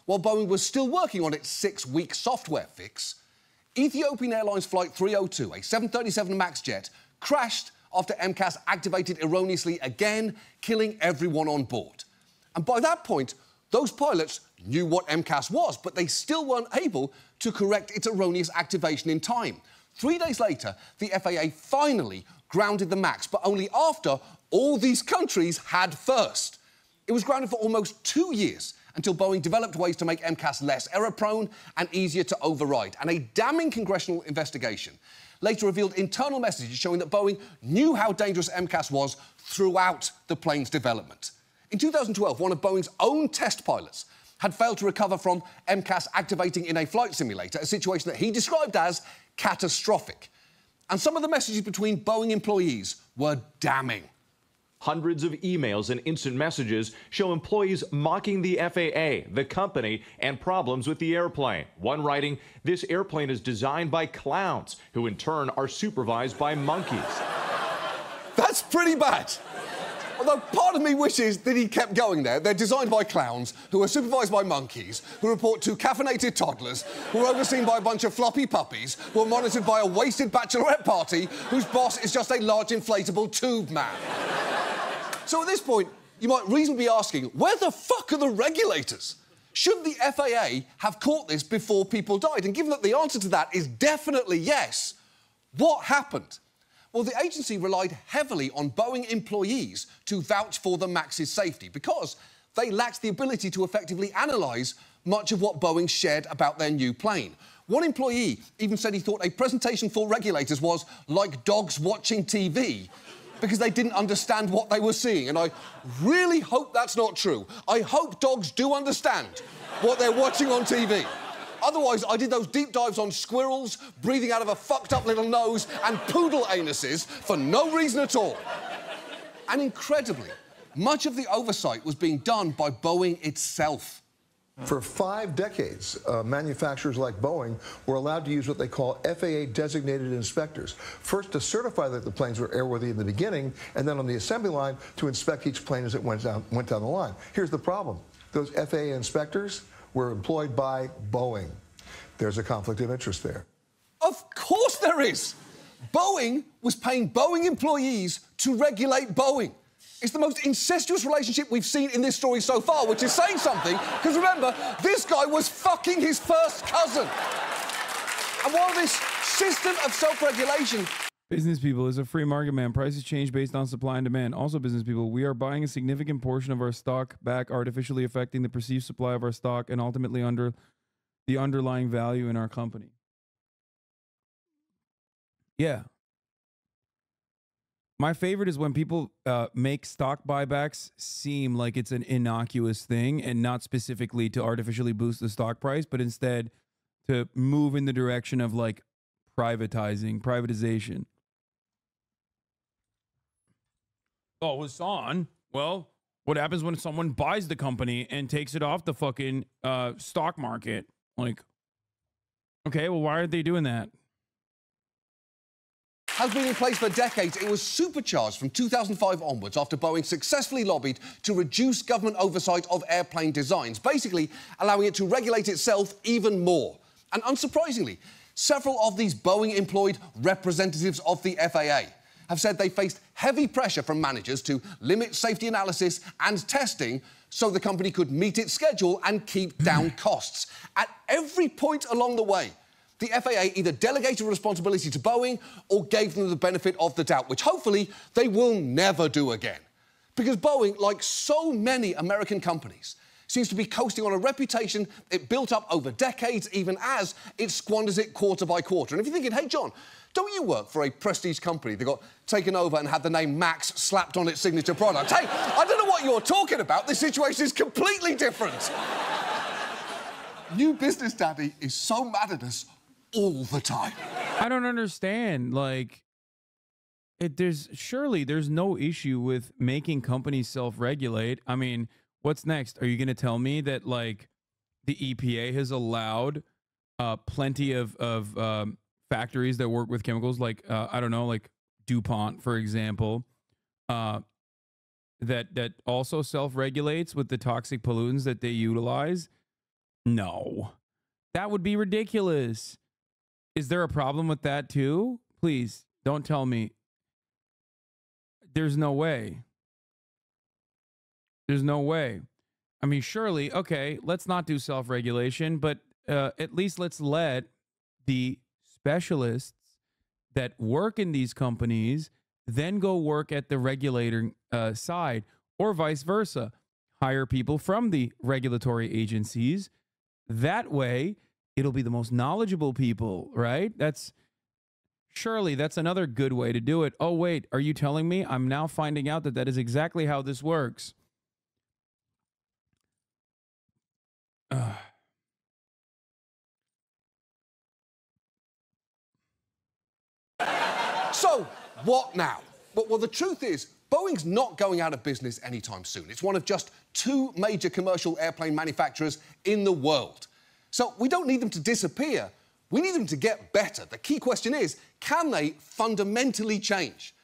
while Boeing was still working on its 6-week software fix, Ethiopian Airlines Flight 302, a 737 MAX jet, crashed after MCAS activated erroneously again, killing everyone on board. And by that point, those pilots knew what MCAS was, but they still weren't able to correct its erroneous activation in time. 3 days later, the FAA finally grounded the MAX, but only after all these countries had first. It was grounded for almost 2 years until Boeing developed ways to make MCAS less error-prone and easier to override. And a damning congressional investigation later revealed internal messages showing that Boeing knew how dangerous MCAS was throughout the plane's development. In 2012, one of Boeing's own test pilots had failed to recover from MCAS activating in a flight simulator, a situation that he described as catastrophic. And some of the messages between Boeing employees were damning. Hundreds of emails and instant messages show employees mocking the FAA, the company, and problems with the airplane. One writing, "This airplane is designed by clowns, who in turn are supervised by monkeys." That's pretty bad. Although part of me wishes that he kept going there. They're designed by clowns, who are supervised by monkeys, who report to caffeinated toddlers, who are overseen by a bunch of floppy puppies, who are monitored by a wasted bachelorette party, whose boss is just a large inflatable tube man. So at this point, you might reasonably be asking, where the fuck are the regulators? Should the FAA have caught this before people died? And given that the answer to that is definitely yes, what happened? Well, the agency relied heavily on Boeing employees to vouch for the MAX's safety because they lacked the ability to effectively analyse much of what Boeing shared about their new plane. One employee even said he thought a presentation for regulators was like dogs watching TV because they didn't understand what they were seeing. And I really hope that's not true. I hope dogs do understand what they're watching on TV. Otherwise, I did those deep dives on squirrels, breathing out of a fucked-up little nose, and poodle anuses for no reason at all. And incredibly, much of the oversight was being done by Boeing itself. For 5 decades, manufacturers like Boeing were allowed to use what they call FAA-designated inspectors. First, to certify that the planes were airworthy in the beginning, and then on the assembly line to inspect each plane as it went down the line. Here's the problem. Those FAA inspectors were employed by Boeing. There's a conflict of interest there. Of course there is! Boeing was paying Boeing employees to regulate Boeing. It's the most incestuous relationship we've seen in this story so far, which is saying something, because remember, this guy was fucking his first cousin. And while this system of self-regulation... Business people is a free market, man. Prices change based on supply and demand. Also, business people, we are buying a significant portion of our stock back, artificially affecting the perceived supply of our stock and ultimately under the underlying value in our company. Yeah. My favorite is when people make stock buybacks seem like it's an innocuous thing and not specifically to artificially boost the stock price, but instead to move in the direction of like privatization. Oh, Hasan. Well, what happens when someone buys the company and takes it off the fucking stock market? Like, okay, well, why aren't they doing that? Has been in place for decades. It was supercharged from 2005 onwards after Boeing successfully lobbied to reduce government oversight of airplane designs, basically allowing it to regulate itself even more. And unsurprisingly, several of these Boeing-employed representatives of the FAA have said they faced heavy pressure from managers to limit safety analysis and testing so the company could meet its schedule and keep down costs. At every point along the way, the FAA either delegated responsibility to Boeing or gave them the benefit of the doubt, which hopefully they will never do again. Because Boeing, like so many American companies, seems to be coasting on a reputation it built up over decades, even as it squanders it quarter by quarter. And if you're thinking, hey, John, don't you work for a prestige company that got taken over and had the name Max slapped on its signature product? Hey, I don't know what you're talking about. This situation is completely different. New business daddy is so mad at us all the time. I don't understand. Like, surely there's no issue with making companies self-regulate. I mean, what's next? Are you going to tell me that, like, the EPA has allowed plenty of factories that work with chemicals, like, I don't know, like DuPont, for example, that also self-regulates with the toxic pollutants that they utilize? No. That would be ridiculous. Is there a problem with that too? Please, don't tell me. There's no way. There's no way. I mean, surely, okay, let's not do self-regulation, but at least let's let the specialists that work in these companies then go work at the regulator side, or vice versa. Hire people from the regulatory agencies. That way, it'll be the most knowledgeable people, right? Surely that's another good way to do it. Oh, wait, are you telling me? I'm now finding out that that is exactly how this works. So, what now? Well, the truth is, Boeing's not going out of business anytime soon. It's one of just 2 major commercial airplane manufacturers in the world. So we don't need them to disappear. We need them to get better. The key question is, can they fundamentally change?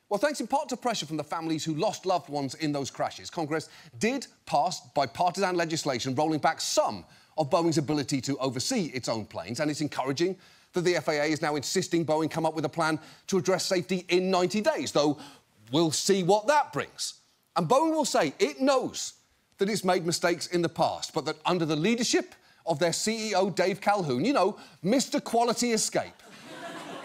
Well, thanks in part to pressure from the families who lost loved ones in those crashes, Congress did pass bipartisan legislation rolling back some of Boeing's ability to oversee its own planes, and it's encouraging that the FAA is now insisting Boeing come up with a plan to address safety in 90 days, though we'll see what that brings. And Boeing will say it knows that it's made mistakes in the past, but that under the leadership of their CEO, Dave Calhoun, you know, Mr. Quality Escape,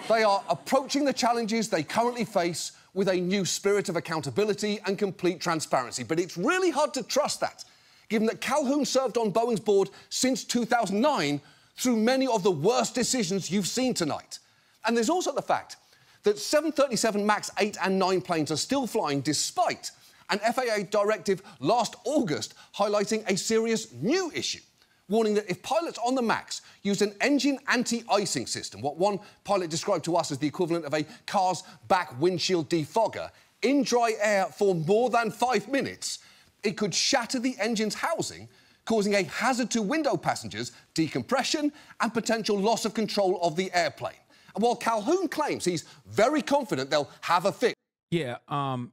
they are approaching the challenges they currently face with a new spirit of accountability and complete transparency. But it's really hard to trust that, given that Calhoun served on Boeing's board since 2009 through many of the worst decisions you've seen tonight. And there's also the fact that 737 MAX 8 and 9 planes are still flying despite an FAA directive last August highlighting a serious new issue, warning that if pilots on the MAX used an engine anti-icing system, what one pilot described to us as the equivalent of a car's back windshield defogger, in dry air for more than 5 minutes, it could shatter the engine's housing, causing a hazard to window passengers, decompression and potential loss of control of the airplane. And while Calhoun claims he's very confident they'll have a fix... Yeah, I'm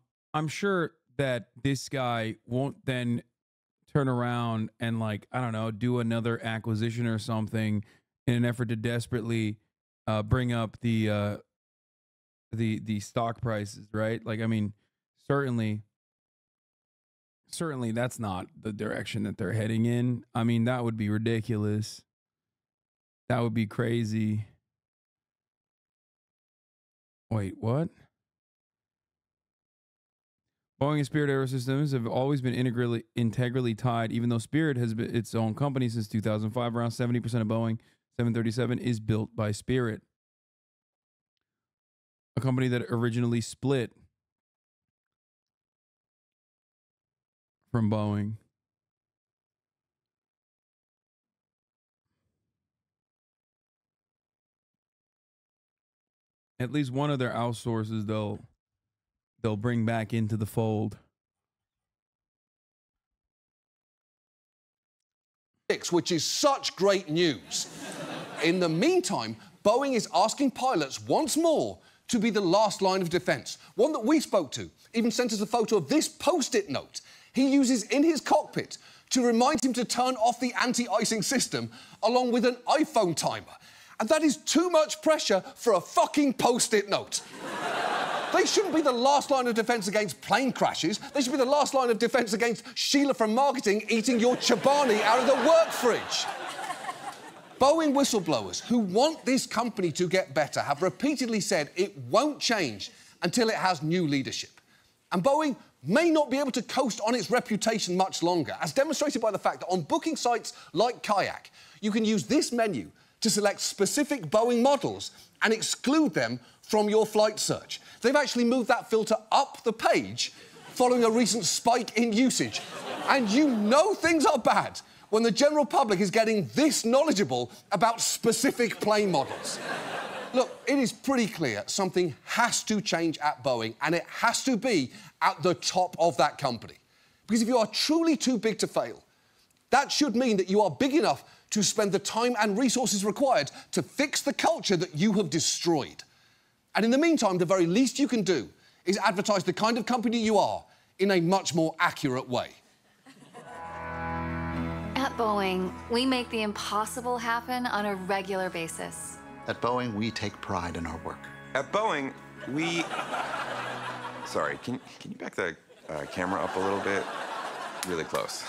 sure that this guy won't then turn around and, like, I don't know, do another acquisition or something in an effort to desperately bring up the stock prices, right? Like, I mean, certainly that's not the direction that they're heading in. I mean, that would be ridiculous. That would be crazy. Wait, what? Boeing and Spirit Aerosystems have always been integrally tied, even though Spirit has been its own company since 2005. Around 70% of Boeing 737 is built by Spirit, a company that originally split from Boeing. At least one of their outsources, they'll bring back into the fold. Which is such great news. In the meantime, Boeing is asking pilots once more to be the last line of defense. One that we spoke to even sent us a photo of this Post-it note he uses in his cockpit to remind him to turn off the anti-icing system, along with an iPhone timer. And that is too much pressure for a fucking Post-it note. They shouldn't be the last line of defence against plane crashes. They should be the last line of defence against Sheila from marketing eating your Chobani out of the work fridge. Boeing whistleblowers who want this company to get better have repeatedly said it won't change until it has new leadership. And Boeing may not be able to coast on its reputation much longer, as demonstrated by the fact that on booking sites like Kayak, you can use this menu to select specific Boeing models and exclude them from your flight search. They've actually moved that filter up the page following a recent spike in usage. And you know things are bad when the general public is getting this knowledgeable about specific plane models. Look, it is pretty clear something has to change at Boeing, and it has to be at the top of that company. Because if you are truly too big to fail, that should mean that you are big enough to spend the time and resources required to fix the culture that you have destroyed. And in the meantime, the very least you can do is advertise the kind of company you are in a much more accurate way. At At Boeing, we make the impossible happen on a regular basis. At Boeing, we take pride in our work. At Boeing, we... Sorry, can you back the camera up a little bit? Really close.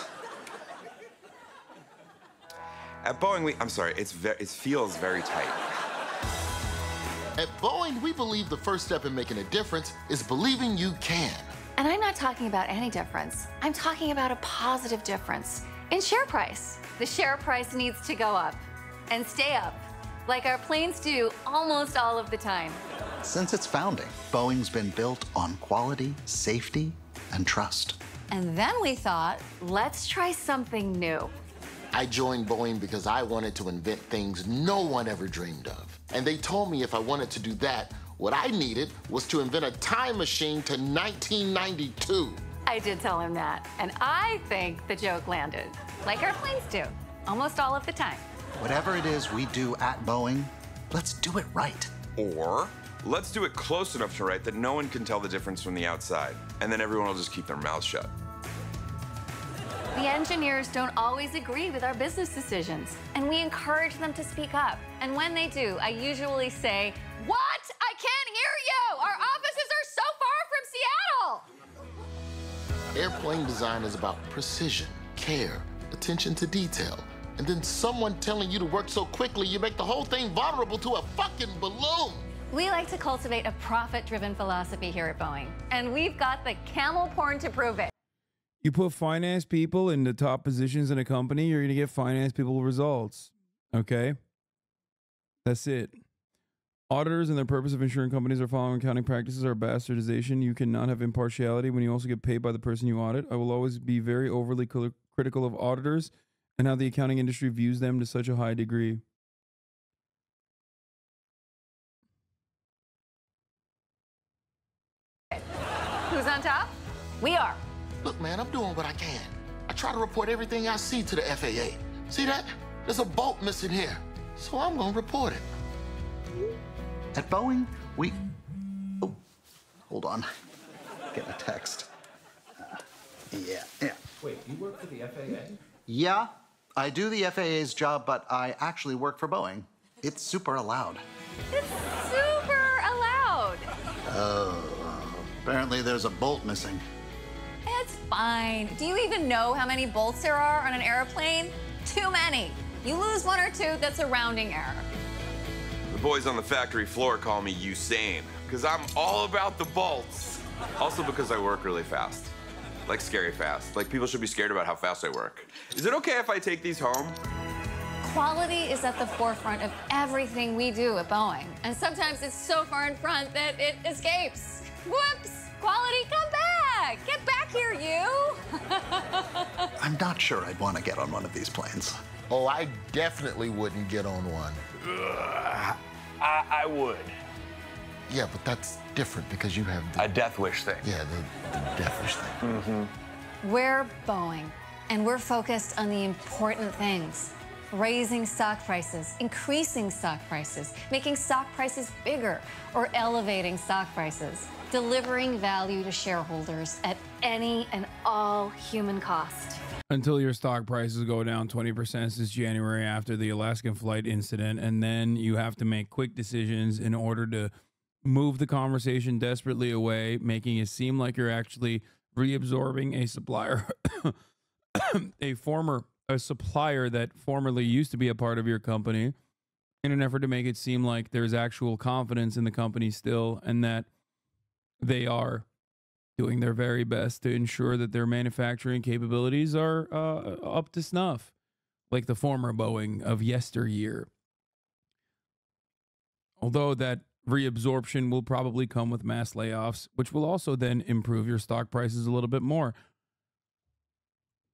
At Boeing, I'm sorry, it feels very tight. At Boeing, we believe the first step in making a difference is believing you can. And I'm not talking about any difference. I'm talking about a positive difference in share price. The share price needs to go up and stay up, like our planes do almost all of the time. Since its founding, Boeing's been built on quality, safety, and trust. And then we thought, let's try something new. I joined Boeing because I wanted to invent things no one ever dreamed of. And they told me if I wanted to do that, what I needed was to invent a time machine to 1992. I did tell him that, and I think the joke landed, like our planes do, almost all of the time. Whatever it is we do at Boeing, let's do it right. Or let's do it close enough to right that no one can tell the difference from the outside, and then everyone will just keep their mouths shut. The engineers don't always agree with our business decisions, and we encourage them to speak up. And when they do, I usually say, "What? I can't hear you! Our offices are so far from Seattle!" Airplane design is about precision, care, attention to detail, and then someone telling you to work so quickly you make the whole thing vulnerable to a fucking balloon. We like to cultivate a profit-driven philosophy here at Boeing, and we've got the camel porn to prove it. You put finance people in the top positions in a company, you're going to get finance people results. Okay? That's it. Auditors and their purpose of ensuring companies are following accounting practices are bastardization. You cannot have impartiality when you also get paid by the person you audit. I will always be very overly critical of auditors and how the accounting industry views them to such a high degree. Who's on top? We are. Look, man, I'm doing what I can. I try to report everything I see to the FAA. See that? There's a bolt missing here. So I'm gonna report it. At Boeing, we... Oh, hold on. Getting a text. Yeah. Wait, you work for the FAA? Yeah, I do the FAA's job, but I actually work for Boeing. It's super allowed. It's super allowed. Oh, apparently there's a bolt missing. It's fine. Do you even know how many bolts there are on an airplane? Too many. You lose one or two, that's a rounding error. The boys on the factory floor call me Usain, because I'm all about the bolts. Also because I work really fast. Like scary fast. Like people should be scared about how fast I work. Is it okay if I take these home? Quality is at the forefront of everything we do at Boeing. And sometimes it's so far in front that it escapes. Whoops! Quality, come back! Get back here, you! I'm not sure I'd want to get on one of these planes. Oh, I definitely wouldn't get on one. I would. Yeah, but that's different because you have the... A death wish thing. Yeah, the death wish thing. Mm-hmm. We're Boeing, and we're focused on the important things. Raising stock prices, increasing stock prices, making stock prices bigger, or elevating stock prices. Delivering value to shareholders at any and all human cost. Until your stock prices go down 20% since January after the Alaskan flight incident, and then you have to make quick decisions in order to move the conversation desperately away, making it seem like you're actually reabsorbing a supplier, a supplier that formerly used to be a part of your company, in an effort to make it seem like there's actual confidence in the company still, and that they are doing their very best to ensure that their manufacturing capabilities are up to snuff, like the former Boeing of yesteryear. Although that reabsorption will probably come with mass layoffs, which will also then improve your stock prices a little bit more.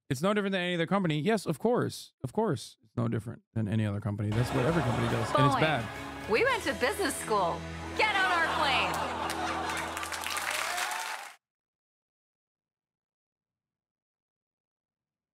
It's no different than any other company. Yes, of course. Of course. It's no different than any other company. That's what every company does. Boeing. And it's bad. We went to business school. Get out